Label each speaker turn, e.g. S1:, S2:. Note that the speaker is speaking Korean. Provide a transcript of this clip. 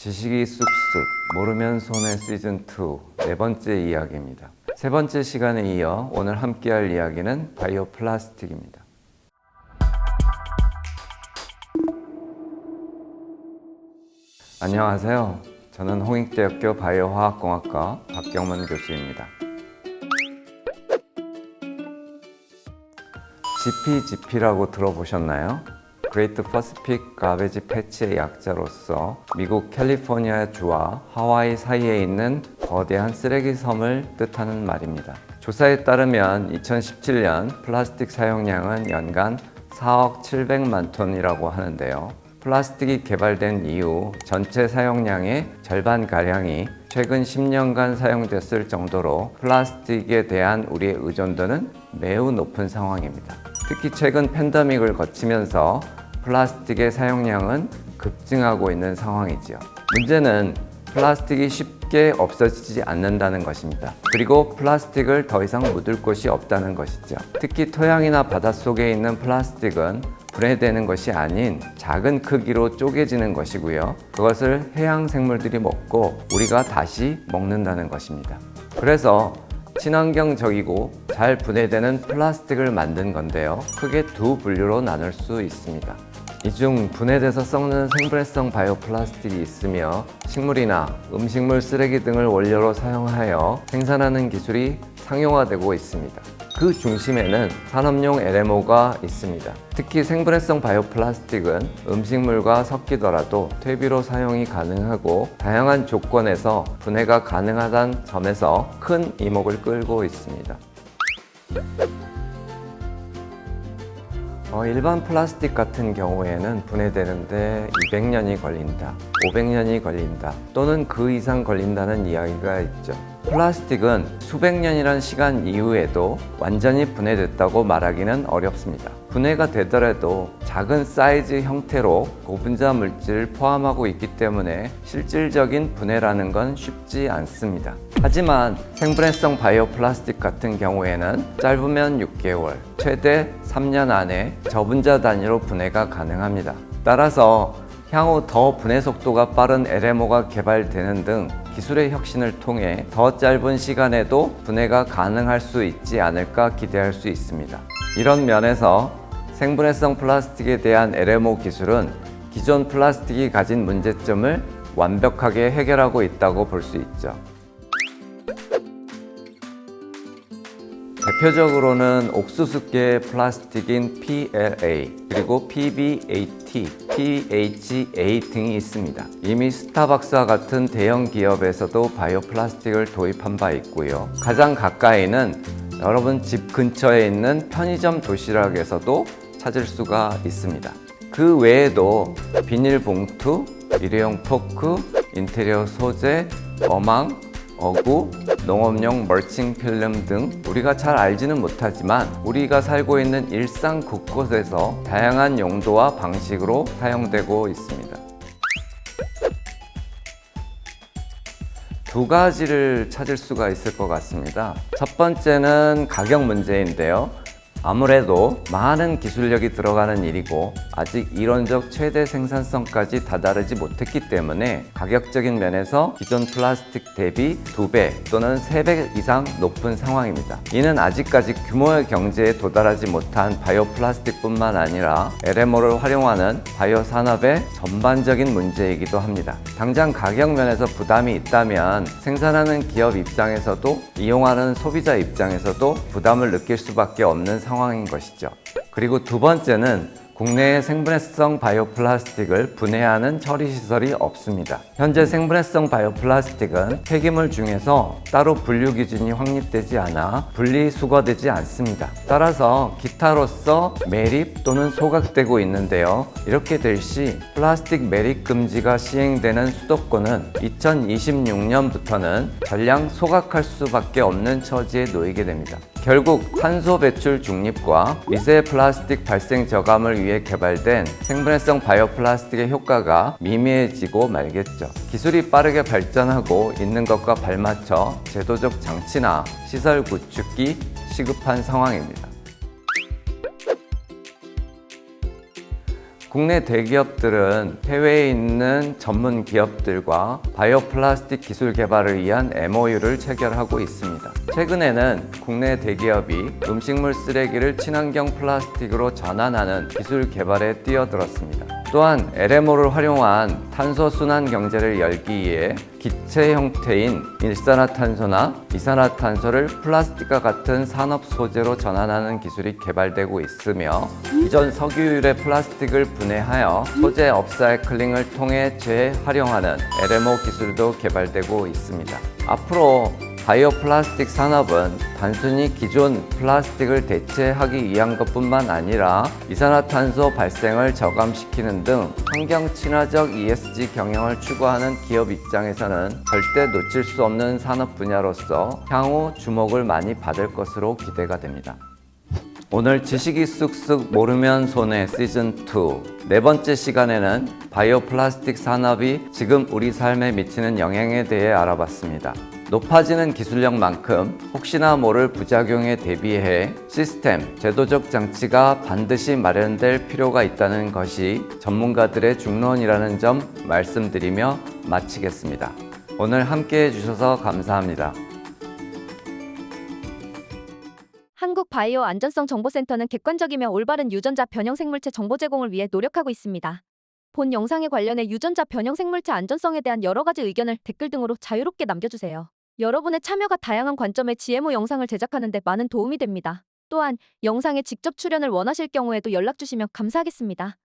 S1: 지식이 쑥쑥 모르면 손해 시즌2 네 번째 이야기입니다. 세 번째 시간에 이어 오늘 함께할 이야기는 바이오 플라스틱입니다. 안녕하세요. 저는 홍익대학교 바이오화학공학과 박경문 교수입니다. GPGP라고 들어보셨나요? Great Pacific Garbage Patch의 약자로서 미국 캘리포니아 주와 하와이 사이에 있는 거대한 쓰레기 섬을 뜻하는 말입니다. 조사에 따르면 2017년 플라스틱 사용량은 연간 4억 700만 톤이라고 하는데요. 플라스틱이 개발된 이후 전체 사용량의 절반가량이 최근 10년간 사용됐을 정도로 플라스틱에 대한 우리의 의존도는 매우 높은 상황입니다. 특히 최근 팬데믹을 거치면서 플라스틱의 사용량은 급증하고 있는 상황이지요. 문제는 플라스틱이 쉽게 없어지지 않는다는 것입니다. 그리고 플라스틱을 더 이상 묻을 곳이 없다는 것이죠. 특히 토양이나 바닷속에 있는 플라스틱은 분해되는 것이 아닌 작은 크기로 쪼개지는 것이고요. 그것을 해양 생물들이 먹고 우리가 다시 먹는다는 것입니다. 그래서 친환경적이고 잘 분해되는 플라스틱을 만든 건데요. 크게 두 분류로 나눌 수 있습니다. 이 중 분해돼서 썩는 생분해성 바이오 플라스틱이 있으며 식물이나 음식물 쓰레기 등을 원료로 사용하여 생산하는 기술이 상용화되고 있습니다. 그 중심에는 산업용 LMO가 있습니다. 특히 생분해성 바이오 플라스틱은 음식물과 섞이더라도 퇴비로 사용이 가능하고 다양한 조건에서 분해가 가능하다는 점에서 큰 이목을 끌고 있습니다. 일반 플라스틱 같은 경우에는 분해되는데 200년이 걸린다, 500년이 걸린다, 또는 그 이상 걸린다는 이야기가 있죠. 플라스틱은 수백 년이란 시간 이후에도 완전히 분해됐다고 말하기는 어렵습니다. 분해가 되더라도 작은 사이즈 형태로 고분자 물질을 포함하고 있기 때문에 실질적인 분해라는 건 쉽지 않습니다. 하지만 생분해성 바이오 플라스틱 같은 경우에는 짧으면 6개월, 최대 3년 안에 저분자 단위로 분해가 가능합니다. 따라서 향후 더 분해 속도가 빠른 LMO가 개발되는 등 기술의 혁신을 통해 더 짧은 시간에도 분해가 가능할 수 있지 않을까 기대할 수 있습니다. 이런 면에서 생분해성 플라스틱에 대한 LMO 기술은 기존 플라스틱이 가진 문제점을 완벽하게 해결하고 있다고 볼 수 있죠. 대표적으로는 옥수수계 플라스틱인 PLA, 그리고 PBAT, PHA 등이 있습니다. 이미 스타벅스와 같은 대형 기업에서도 바이오 플라스틱을 도입한 바 있고요. 가장 가까이는 여러분 집 근처에 있는 편의점 도시락에서도 찾을 수가 있습니다. 그 외에도 비닐봉투, 일회용 포크, 인테리어 소재, 어망, 어구, 농업용 멀칭 필름 등 우리가 잘 알지는 못하지만 우리가 살고 있는 일상 곳곳에서 다양한 용도와 방식으로 사용되고 있습니다. 두 가지를 찾을 수가 있을 것 같습니다. 첫 번째는 가격 문제인데요. 아무래도 많은 기술력이 들어가는 일이고 아직 이론적 최대 생산성까지 다다르지 못했기 때문에 가격적인 면에서 기존 플라스틱 대비 2배 또는 3배 이상 높은 상황입니다. 이는 아직까지 규모의 경제에 도달하지 못한 바이오 플라스틱뿐만 아니라 LMO를 활용하는 바이오 산업의 전반적인 문제이기도 합니다. 당장 가격 면에서 부담이 있다면 생산하는 기업 입장에서도 이용하는 소비자 입장에서도 부담을 느낄 수밖에 없는 상황인 것이죠. 그리고 두 번째는 국내에 생분해성 바이오 플라스틱을 분해하는 처리 시설이 없습니다. 현재 생분해성 바이오 플라스틱은 폐기물 중에서 따로 분류 기준이 확립되지 않아 분리수거되지 않습니다. 따라서 기타로서 매립 또는 소각되고 있는데요. 이렇게 될 시 플라스틱 매립 금지가 시행되는 수도권은 2026년부터는 전량 소각할 수밖에 없는 처지에 놓이게 됩니다. 결국 탄소 배출 중립과 미세 플라스틱 발생 저감을 위해 개발된 생분해성 바이오 플라스틱의 효과가 미미해지고 말겠죠. 기술이 빠르게 발전하고 있는 것과 발맞춰 제도적 장치나 시설 구축이 시급한 상황입니다. 국내 대기업들은 해외에 있는 전문 기업들과 바이오 플라스틱 기술 개발을 위한 MOU를 체결하고 있습니다. 최근에는 국내 대기업이 음식물 쓰레기를 친환경 플라스틱으로 전환하는 기술 개발에 뛰어들었습니다. 또한 LMO를 활용한 탄소 순환 경제를 열기 위해 기체 형태인 일산화탄소나 이산화탄소를 플라스틱과 같은 산업 소재로 전환하는 기술이 개발되고 있으며 기존 석유유래 플라스틱을 분해하여 소재 업사이클링을 통해 재활용하는 LMO 기술도 개발되고 있습니다. 앞으로 바이오 플라스틱 산업은 단순히 기존 플라스틱을 대체하기 위한 것뿐만 아니라 이산화탄소 발생을 저감시키는 등 환경 친화적 ESG 경영을 추구하는 기업 입장에서는 절대 놓칠 수 없는 산업 분야로서 향후 주목을 많이 받을 것으로 기대가 됩니다. 오늘 지식이 쑥쑥 모르면 손해 시즌2 네 번째 시간에는 바이오 플라스틱 산업이 지금 우리 삶에 미치는 영향에 대해 알아봤습니다. 높아지는 기술력만큼 혹시나 모를 부작용에 대비해 시스템, 제도적 장치가 반드시 마련될 필요가 있다는 것이 전문가들의 중론이라는 점 말씀드리며 마치겠습니다. 오늘 함께 해주셔서 감사합니다.
S2: 한국바이오 안전성정보센터는 객관적이며 올바른 유전자 변형생물체 정보 제공을 위해 노력하고 있습니다. 본 영상에 관련해 유전자 변형생물체 안전성에 대한 여러 가지 의견을 댓글 등으로 자유롭게 남겨주세요. 여러분의 참여가 다양한 관점의 GMO 영상을 제작하는 데 많은 도움이 됩니다. 또한 영상에 직접 출연을 원하실 경우에도 연락 주시면 감사하겠습니다.